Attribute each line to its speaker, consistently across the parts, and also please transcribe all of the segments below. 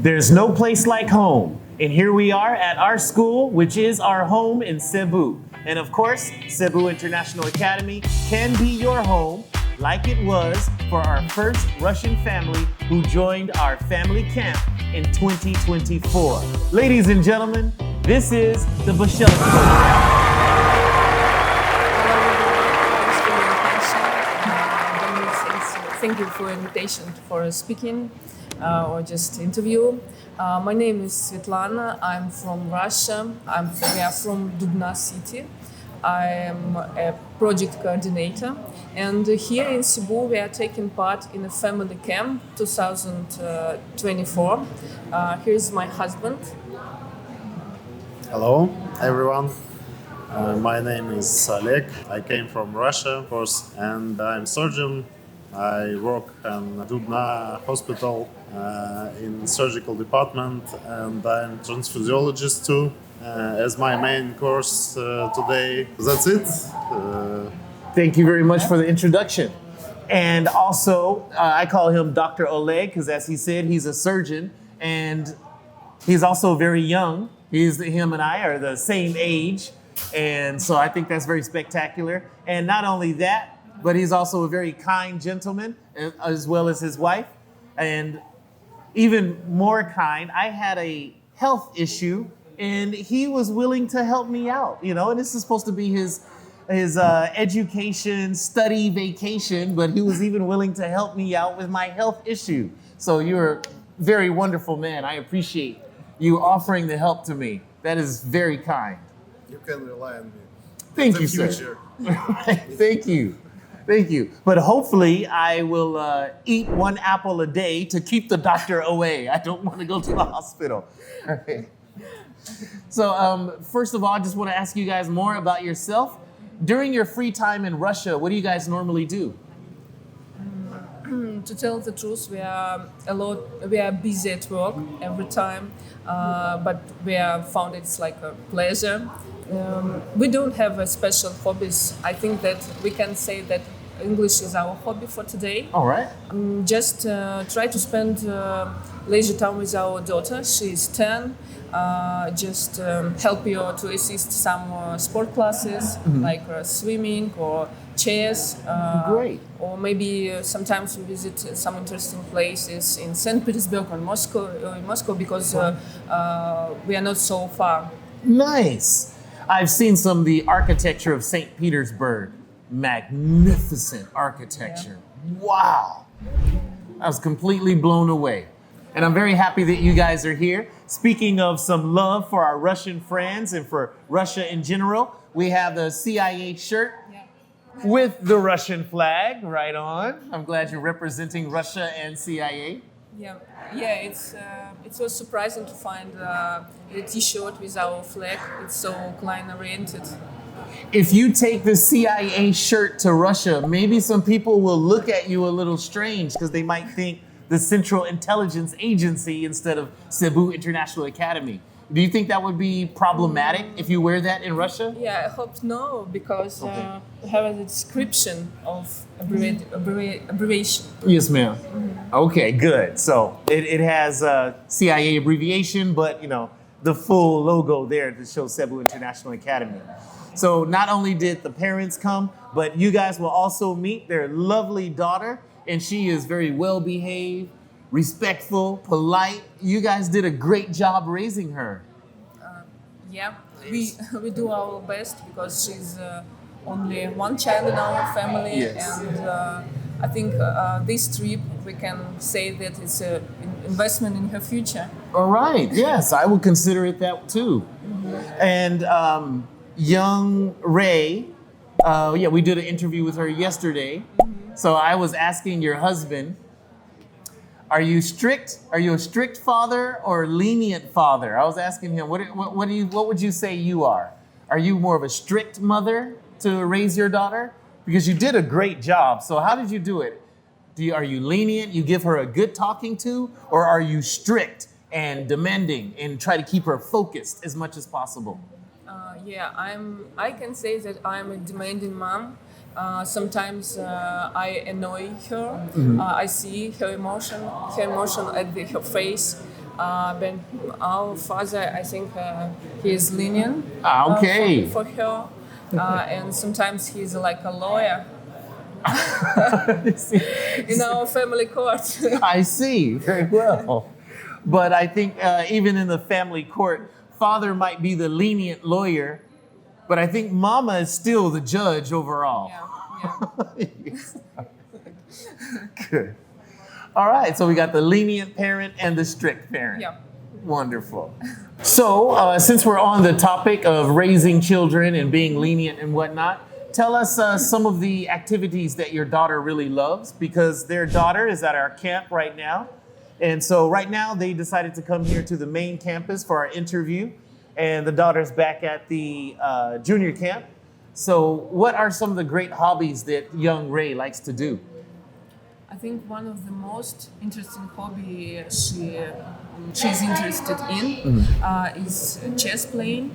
Speaker 1: There's no place like home. And here we are at our school, which is our home in Cebu. And of course, Cebu International Academy can be your home, like it was for our first Russian family who joined our family camp in 2024. Ladies and gentlemen, this is the Bashel Program.
Speaker 2: Thank you for the invitation for speaking or just interview. My name is Svetlana. I'm from Russia. We are from Dubna city. I am a project coordinator, and here in Cebu we are taking part in a family camp 2024. Here's my husband.
Speaker 3: Hello, everyone. My name is Oleg. I came from Russia, of course, and I'm surgeon. I work in Dubna hospital in surgical department, and I'm transfusiologist too. As my main course today. That's it.
Speaker 1: Thank you very much for the introduction. And also, I call him Dr. Oleg because, as he said, he's a surgeon, and he's also very young. Him and I are the same age, and so I think that's very spectacular. And not only that, but he's also a very kind gentleman, as well as his wife. And even more kind, I had a health issue, and he was willing to help me out, and this is supposed to be his education, study vacation, but he was even willing to help me out with my health issue. So you're a very wonderful man. I appreciate you offering the help to me. That is very kind.
Speaker 3: You can rely on me.
Speaker 1: Thank you, sir. Thank you. Thank you. But hopefully I will eat one apple a day to keep the doctor away. I don't want to go to the hospital. Okay. So first of all, I just want to ask you guys more about yourself. During your free time in Russia, what do you guys normally do?
Speaker 2: To tell the truth, we are busy at work every time, but we have found it's like a pleasure. We don't have a special hobbies. I think that we can say that English is our hobby for today.
Speaker 1: All right.
Speaker 2: Just try to spend leisure time with our daughter. She is 10. Just help you to assist some sport classes, like swimming or chess.
Speaker 1: Great.
Speaker 2: Or maybe sometimes we visit some interesting places in St. Petersburg or Moscow because we are not so far.
Speaker 1: Nice. I've seen some of the architecture of St. Petersburg. Magnificent architecture. Yeah. Wow. I was completely blown away. And I'm very happy that you guys are here. Speaking of some love for our Russian friends and for Russia in general, we have the CIA shirt with the Russian flag right on. I'm glad you're representing Russia and CIA.
Speaker 2: Yeah. It was surprising to find a T-shirt with our flag. It's so client-oriented.
Speaker 1: If you take the CIA shirt to Russia, maybe some people will look at you a little strange because they might think the Central Intelligence Agency instead of Cebu International Academy. Do you think that would be problematic if you wear that in Russia?
Speaker 2: Yeah, I hope no, because we have a description of abbreviation.
Speaker 1: Yes, ma'am. Mm-hmm. Okay, good. So it has a CIA abbreviation, but the full logo there to show Cebu International Academy. So not only did the parents come, but you guys will also meet their lovely daughter, and she is very well behaved, respectful, polite. You guys did a great job raising her.
Speaker 2: We do our best because she's only one child in our family, yes. And I think this trip we can say that it's an investment in her future.
Speaker 1: All right, yes, I would consider it that too. Mm-hmm. And young Ray, we did an interview with her yesterday. Mm-hmm. So I was asking your husband, are you strict? Are you a strict father or lenient father? I was asking him, what would you say you are? Are you more of a strict mother to raise your daughter? Because you did a great job. So how did you do it? Are you lenient? You give her a good talking to, or are you strict and demanding and try to keep her focused as much as possible?
Speaker 2: I can say that I'm a demanding mom. Sometimes I annoy her. Mm-hmm. I see her emotion at her face. But our father, I think, he is lenient
Speaker 1: Okay.
Speaker 2: for her, and sometimes he's like a lawyer in our family court.
Speaker 1: I see, very well. But I think even in the family court, father might be the lenient lawyer, but I think mama is still the judge overall.
Speaker 2: Yeah.
Speaker 1: Yes. Good. All right, so we got the lenient parent and the strict parent.
Speaker 2: Yeah.
Speaker 1: Wonderful. So, since we're on the topic of raising children and being lenient and whatnot, tell us some of the activities that your daughter really loves, because their daughter is at our camp right now. And so right now they decided to come here to the main campus for our interview, and the daughter's back at the junior camp. So what are some of the great hobbies that young Ray likes to do?
Speaker 2: I think one of the most interesting hobby she's interested in is chess playing.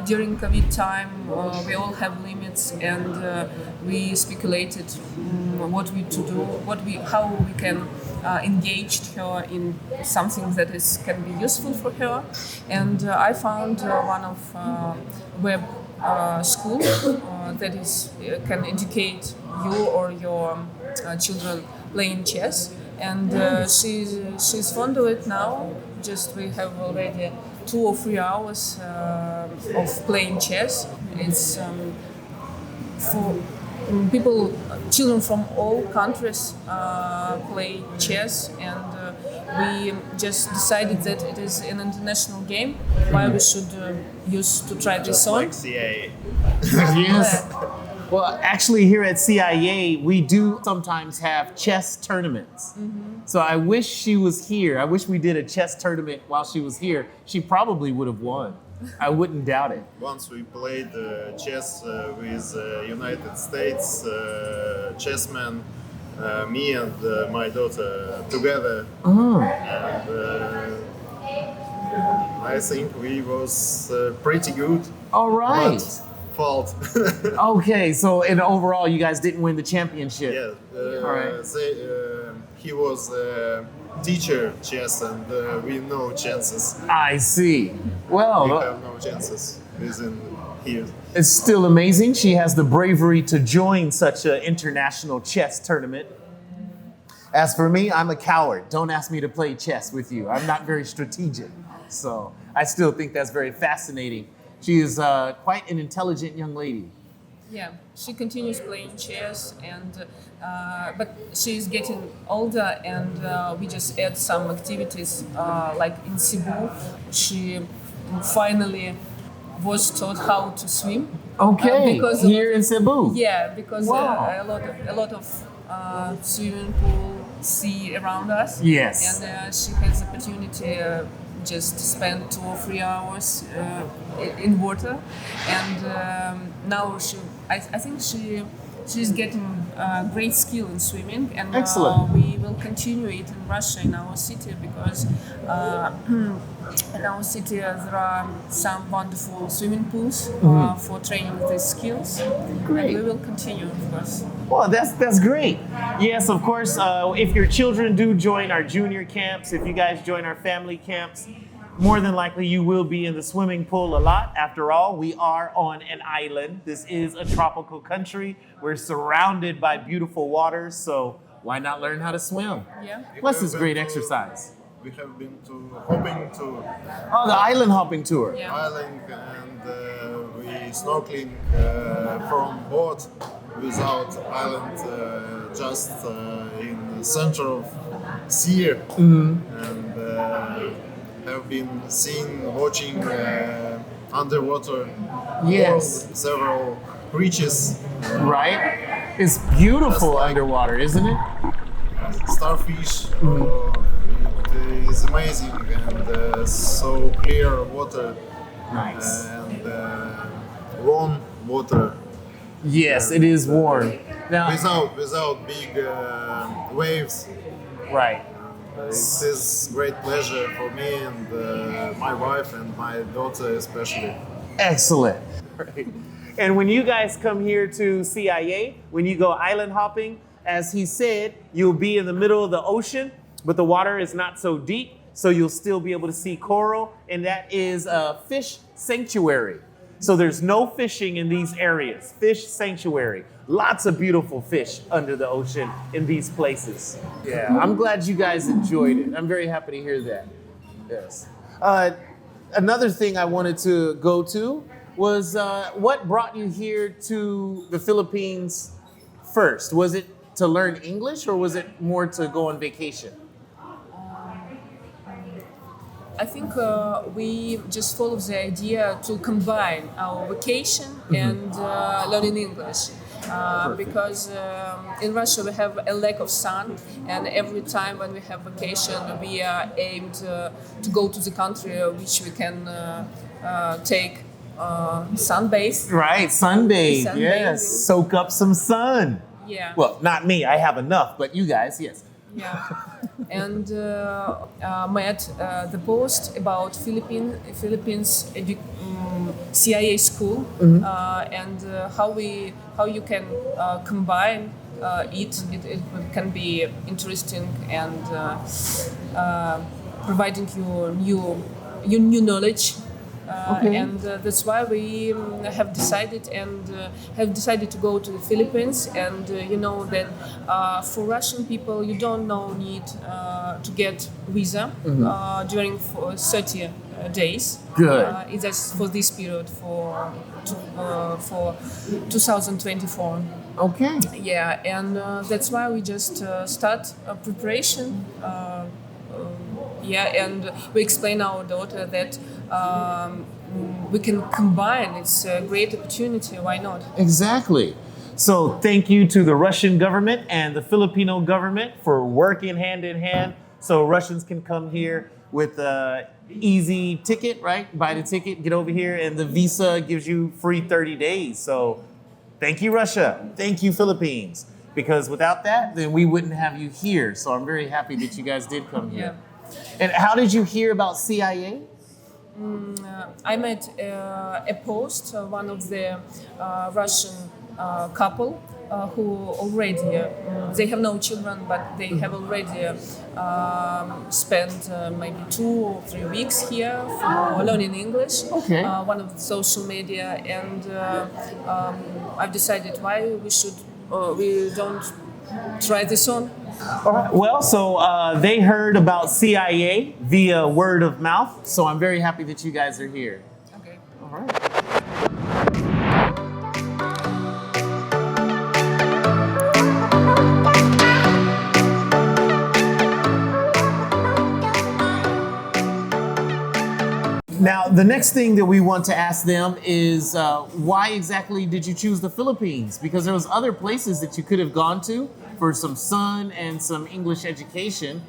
Speaker 2: During COVID time, we all have limits, and we speculated what we to do, how we can engage her in something that can be useful for her. And I found one of web school that can educate you or your children playing chess, and she's fond of it now. Just we have already 2 or 3 hours of playing chess. It's for people, children from all countries play chess, and we just decided that it is an international game. Why we should use to try this on.
Speaker 3: Like CIA.
Speaker 1: Yes. Well, actually, here at CIA, we do sometimes have chess tournaments. So I wish she was here. I wish we did a chess tournament while she was here. She probably would have won. I wouldn't doubt it.
Speaker 3: Once we played chess with United States chessmen, me and my daughter together, and I think we was pretty good.
Speaker 1: All right.
Speaker 3: But fault.
Speaker 1: Okay, so in overall, you guys didn't win the championship.
Speaker 3: Yeah,
Speaker 1: All right.
Speaker 3: he was teacher chess, and we no chances.
Speaker 1: I see. Well,
Speaker 3: We have no chances within here.
Speaker 1: it's still amazing. She has the bravery to join such an international chess tournament. As for me, I'm a coward. Don't ask me to play chess with you. I'm not very strategic. So I still think that's very fascinating. She is quite an intelligent young lady.
Speaker 2: Yeah, she continues playing chess, and but she's getting older, and we just add some activities like in Cebu. She finally was taught how to swim.
Speaker 1: Okay,
Speaker 2: because
Speaker 1: here in Cebu.
Speaker 2: Yeah, because
Speaker 1: Wow.
Speaker 2: a lot of swimming pool, sea around us.
Speaker 1: Yes.
Speaker 2: And she has the opportunity just to spend 2 or 3 hours in water, and now I think she's getting great skill in swimming, and
Speaker 1: Excellent.
Speaker 2: we will continue it in Russia, in our city, because in our city there are some wonderful swimming pools for training these skills.
Speaker 1: Great.
Speaker 2: And we will continue, of course.
Speaker 1: Well, that's great. Yes, of course, if your children do join our junior camps, if you guys join our family camps, more than likely you will be in the swimming pool a lot. After all, we are on an island. This is a tropical country. We're surrounded by beautiful waters, so why not learn how to swim?
Speaker 2: Yeah.
Speaker 1: Plus, it's great exercise.
Speaker 3: We have been hopping to
Speaker 1: Oh, the island hopping tour.
Speaker 2: Yeah.
Speaker 3: island, and we snorkeling from boat without island, just in the center of sea, and have been watching underwater
Speaker 1: Yes.
Speaker 3: world, several creatures,
Speaker 1: Right? It's beautiful
Speaker 3: Just like-
Speaker 1: underwater, isn't it?
Speaker 3: starfish. It is amazing, and so clear water,
Speaker 1: Nice.
Speaker 3: and warm water
Speaker 1: Yes, it is warm. Now,
Speaker 3: without big waves.
Speaker 1: right.
Speaker 3: It is great pleasure for me and my wife and my daughter especially.
Speaker 1: Excellent. Right. And when you guys come here to CIA, when you go island hopping, as he said, you'll be in the middle of the ocean, but the water is not so deep. so you'll still be able to see coral, and that is a fish sanctuary. So there's no fishing in these areas. Fish sanctuary. Lots of beautiful fish under the ocean in these places. Yeah, I'm glad you guys enjoyed it. I'm very happy to hear that. Yes. Another thing I wanted to go to was what brought you here to the Philippines first? Was it to learn English or was it more to go on vacation?
Speaker 2: I think we just follow the idea to combine our vacation and learning English. Because in Russia we have a lack of sun, and every time when we have vacation we are aimed to go to the country which we can take sunbathe.
Speaker 1: Right, sunbathe.
Speaker 2: Sunbathing.
Speaker 1: Yes, soak up some sun.
Speaker 2: Yeah.
Speaker 1: Well, not me. I have enough, but you guys, yes.
Speaker 2: Yeah, and met the post about Philippines CIA school and how you can combine it. It can be interesting and providing you new knowledge.
Speaker 1: Okay.
Speaker 2: And that's why we have decided to go to the Philippines. And you know that for Russian people, you don't need to get visa during 30 days.
Speaker 1: Good.
Speaker 2: It's just for this period for 2024.
Speaker 1: Okay.
Speaker 2: Yeah, and that's why we just start preparation. And we explain our daughter that we can combine. It's a great opportunity. Why not?
Speaker 1: Exactly. So thank you to the Russian government and the Filipino government for working hand in hand so Russians can come here with an easy ticket, right? Buy the ticket, get over here, and the visa gives you free 30 days. So thank you, Russia. Thank you, Philippines. Because without that, then we wouldn't have you here. So I'm very happy that you guys did come here.
Speaker 2: Yeah.
Speaker 1: And how did you hear about CIA?
Speaker 2: I met a post, one of the Russian couple who already, they have no children, but they have already spent maybe 2 or 3 weeks here for learning English.
Speaker 1: Okay.
Speaker 2: One of the social media, and I've decided why we don't try this on.
Speaker 1: All right. Well, so they heard about CIA via word of mouth. So I'm very happy that you guys are here.
Speaker 2: Okay.
Speaker 1: All right. Now, the next thing that we want to ask them is why exactly did you choose the Philippines? Because there was other places that you could have gone to for some sun and some English education,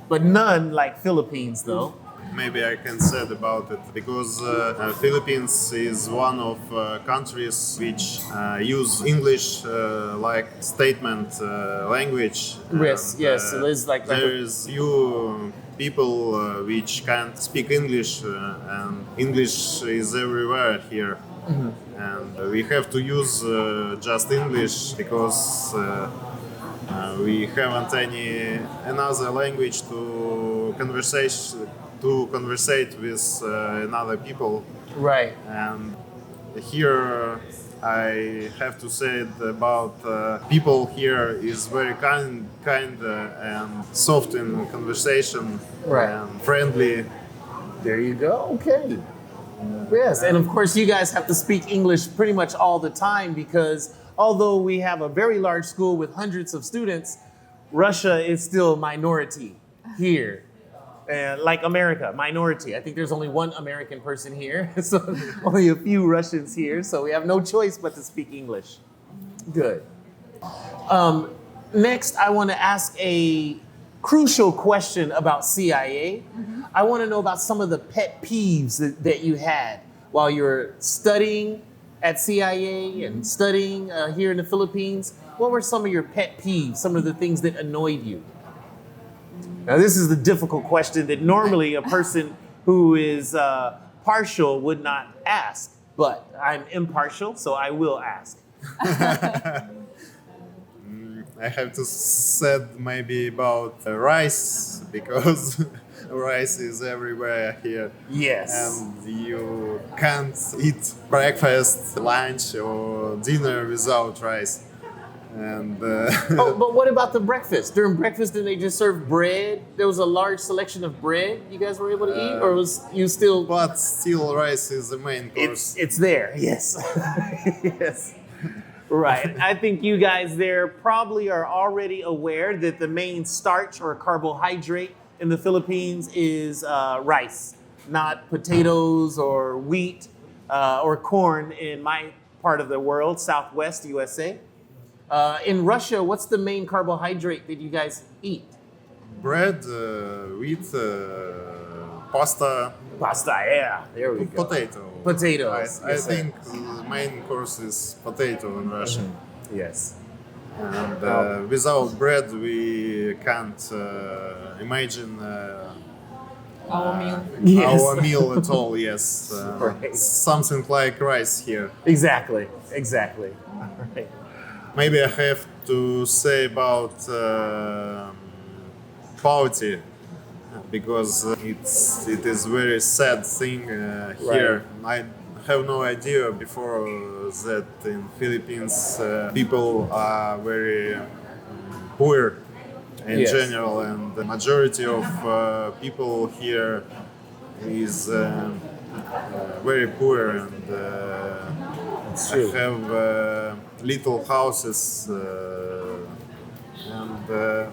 Speaker 1: but none like Philippines, though.
Speaker 3: Maybe I can say about it because Philippines is one of countries which use English like statement language.
Speaker 1: Yes,
Speaker 3: And,
Speaker 1: yes, it is like
Speaker 3: there is few people which can't speak English, and English is everywhere here. And we have to use just English because we haven't any another language to conversate with another people.
Speaker 1: Right.
Speaker 3: And here I have to say it about people here is very kind and soft in conversation,
Speaker 1: Right.
Speaker 3: and friendly.
Speaker 1: There you go. Okay. Yes, and of course you guys have to speak English pretty much all the time because although we have a very large school with hundreds of students, Russia is still minority here. And like America, minority. I think there's only one American person here, so only a few Russians here, so we have no choice but to speak English. Good. Next, I want to ask a crucial question about CIA. I want to know about some of the pet peeves that you had while you were studying at CIA and studying here in the Philippines. What were some of your pet peeves, some of the things that annoyed you? Now, this is the difficult question that normally a person who is partial would not ask, but I'm impartial, so I will ask.
Speaker 3: I have to said maybe about rice because rice is everywhere here.
Speaker 1: Yes.
Speaker 3: And you can't eat breakfast, lunch, or dinner without rice. And
Speaker 1: Oh, but what about the breakfast? During breakfast, did they just serve bread? There was a large selection of bread you guys were able to eat, or was you still?
Speaker 3: but still, rice is the main course.
Speaker 1: It's there. Yes. Yes. Right. I think you guys there probably are already aware that the main starch or carbohydrate in the Philippines is rice, not potatoes or wheat or corn in my part of the world, Southwest USA. In Russia, what's the main carbohydrate that you guys eat?
Speaker 3: Bread, wheat, pasta,
Speaker 1: Pasta, yeah. There we go.
Speaker 3: potato.
Speaker 1: Potatoes.
Speaker 3: I
Speaker 1: Yes, sir.
Speaker 3: think the main course is potato in Russia.
Speaker 1: Yes.
Speaker 3: And without bread, we can't imagine
Speaker 2: Our meal.
Speaker 1: Yes.
Speaker 3: our meal at all. Yes,
Speaker 1: Right.
Speaker 3: something like rice here.
Speaker 1: Exactly. Exactly. All right.
Speaker 3: Maybe I have to say about poverty because it is very sad thing here. I have no idea before that in Philippines people are very poor in
Speaker 1: Yes.
Speaker 3: general, and the majority of people here is very poor, and
Speaker 1: true.
Speaker 3: have little houses,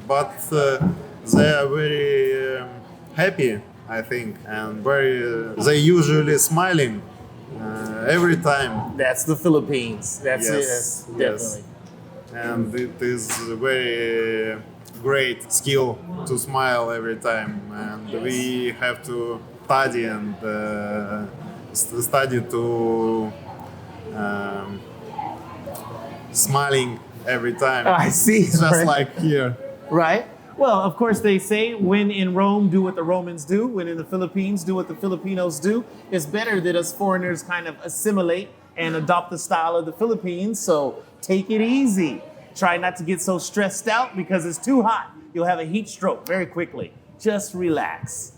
Speaker 3: but they are very happy, I think, and very. They usually smiling every time,
Speaker 1: That's the Philippines. That's
Speaker 3: Yes,
Speaker 1: it.
Speaker 3: yes.
Speaker 1: Definitely.
Speaker 3: and it is a very great skill to smile every time, and we have to study and study to smiling every time.
Speaker 1: I see.
Speaker 3: Just
Speaker 1: Right.
Speaker 3: like here.
Speaker 1: Right. Well, of course, they say when in Rome, do what the Romans do. When in the Philippines, do what the Filipinos do. It's better that us foreigners kind of assimilate and adopt the style of the Philippines. So take it easy. Try not to get so stressed out because it's too hot. You'll have a heat stroke very quickly. Just relax.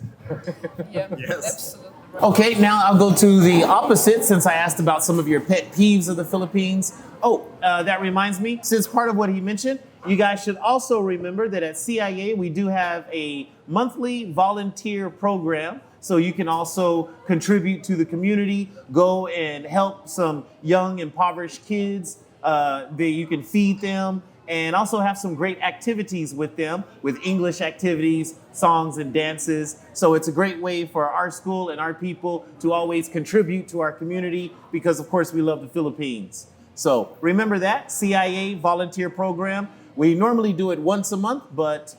Speaker 2: Yeah,
Speaker 3: Yes.
Speaker 2: absolutely.
Speaker 1: Okay, now I'll go to the opposite since I asked about some of your pet peeves of the Philippines. Oh, that reminds me, since part of what he mentioned, you guys should also remember that at CIA we do have a monthly volunteer program. So you can also contribute to the community, go and help some young impoverished kids. That you can feed them and also have some great activities with them, with English activities, songs and dances. So it's a great way for our school and our people to always contribute to our community because of course we love the Philippines. So remember that, CIA volunteer program. We normally do it once a month, but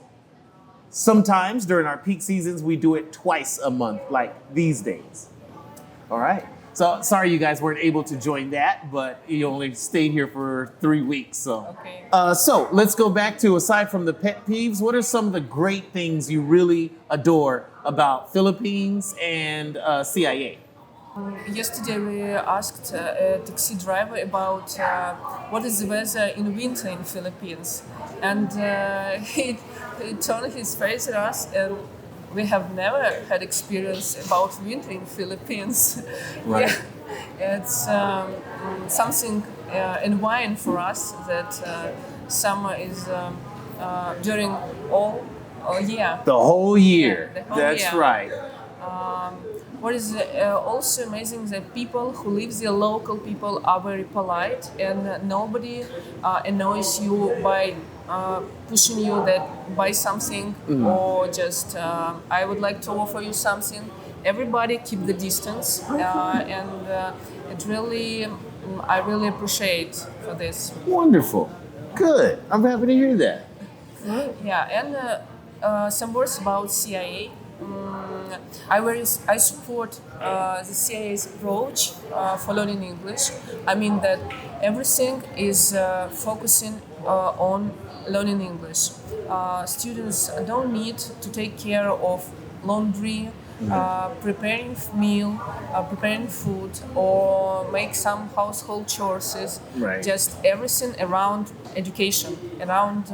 Speaker 1: sometimes during our peak seasons, we do it twice a month, like these days. All right. So sorry you guys weren't able to join that, but you only stayed here for 3 weeks. So,
Speaker 2: Okay.
Speaker 1: so let's go back to, aside from the pet peeves, what are some of the great things you really adore about Philippines and CIA?
Speaker 2: Yesterday we asked a taxi driver about what is the weather in winter in Philippines, and he turned his face at us, and we have never had experience about winter in Philippines.
Speaker 1: Right.
Speaker 2: Yeah, it's something in wine for us that summer is during all year.
Speaker 1: The whole year.
Speaker 2: Yeah, the whole
Speaker 1: That's
Speaker 2: year.
Speaker 1: right.
Speaker 2: What is also amazing that people who live there, local people, are very polite, and nobody annoys you by pushing you that buy something or just I would like to offer you something. Everybody keep the distance, and it really I really appreciate for this.
Speaker 1: Wonderful. Good. I'm happy to hear that.
Speaker 2: Yeah, and some words about CIA. I support the CIA's approach for learning English. I mean that everything is focusing on learning English. Students don't need to take care of laundry preparing meal, preparing food, or make some household chores.
Speaker 1: Right.
Speaker 2: Just everything around education, around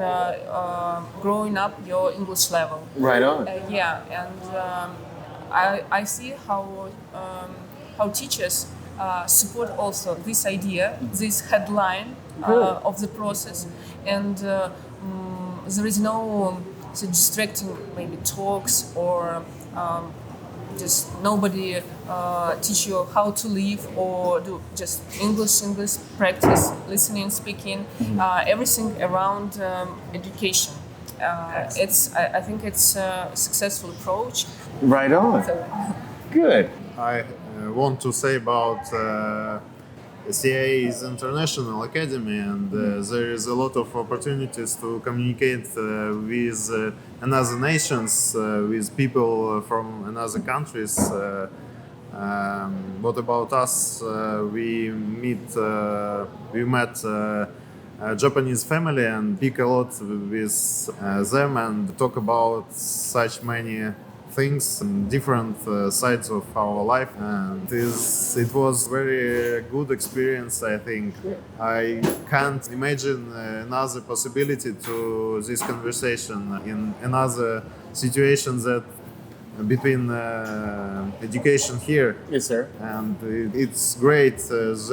Speaker 2: growing up your English level.
Speaker 1: Right on.
Speaker 2: Yeah, and I see how teachers support also this idea, this headline of the process, and there is no so distracting maybe talks or just nobody teach you how to live or do just English practice, listening, speaking, everything around education. I think it's a successful approach.
Speaker 1: Right on.
Speaker 2: So,
Speaker 1: Good.
Speaker 3: I want to say about CIA is international academy, and there is a lot of opportunities to communicate with another nations, with people from another countries. What about us? We met a Japanese family and speak a lot with them and talk about such many things and different sides of our life, and it was very good experience. I think I can't imagine another possibility to this conversation in another situation that between education here.
Speaker 1: Yes, sir.
Speaker 3: And it's great. There's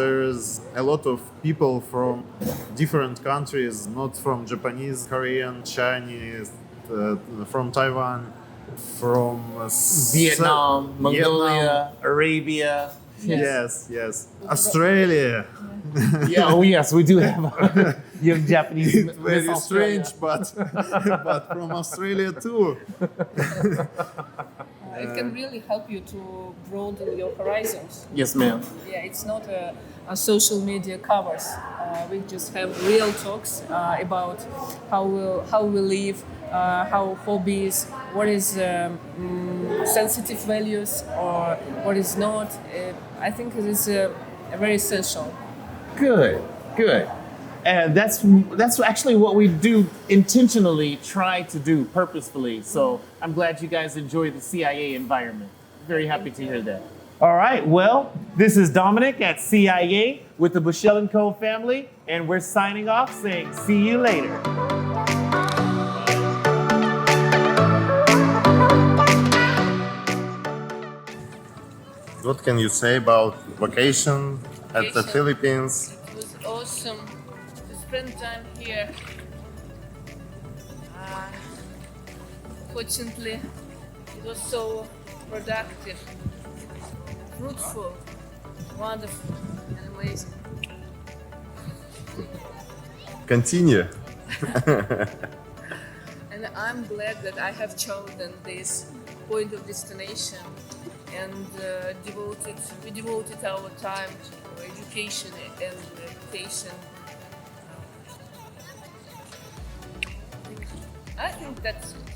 Speaker 3: a lot of people from different countries, not from Japanese, Korean, Chinese, from Taiwan, from
Speaker 1: Vietnam, Mongolia, Arabia.
Speaker 3: Yes, yes. Australia.
Speaker 1: Yeah, oh yes, we do have young Japanese.
Speaker 3: It's very
Speaker 1: Miss Australia.
Speaker 3: strange, but from Australia too.
Speaker 2: it can really help you to broaden your horizons.
Speaker 1: Yes, ma'am.
Speaker 2: Yeah, it's not a social media covers. We just have real talks about how we live, how hobbies, what is sensitive values or what is not. I think it is very essential.
Speaker 1: Good, good. And that's actually what we do intentionally, try to do purposefully. So I'm glad you guys enjoy the CIA environment. Very happy to hear that. All right, well, this is Dominic at CIA with the Bushell & Co. family, and we're signing off saying see you later.
Speaker 3: What can you say about vacation at the Philippines?
Speaker 2: It was awesome to spend time here. Fortunately, it was so productive, fruitful, wonderful, and amazing.
Speaker 3: Continue.
Speaker 2: And I'm glad that I have chosen this point of destination and we devoted our time to education and meditation. I think that's it.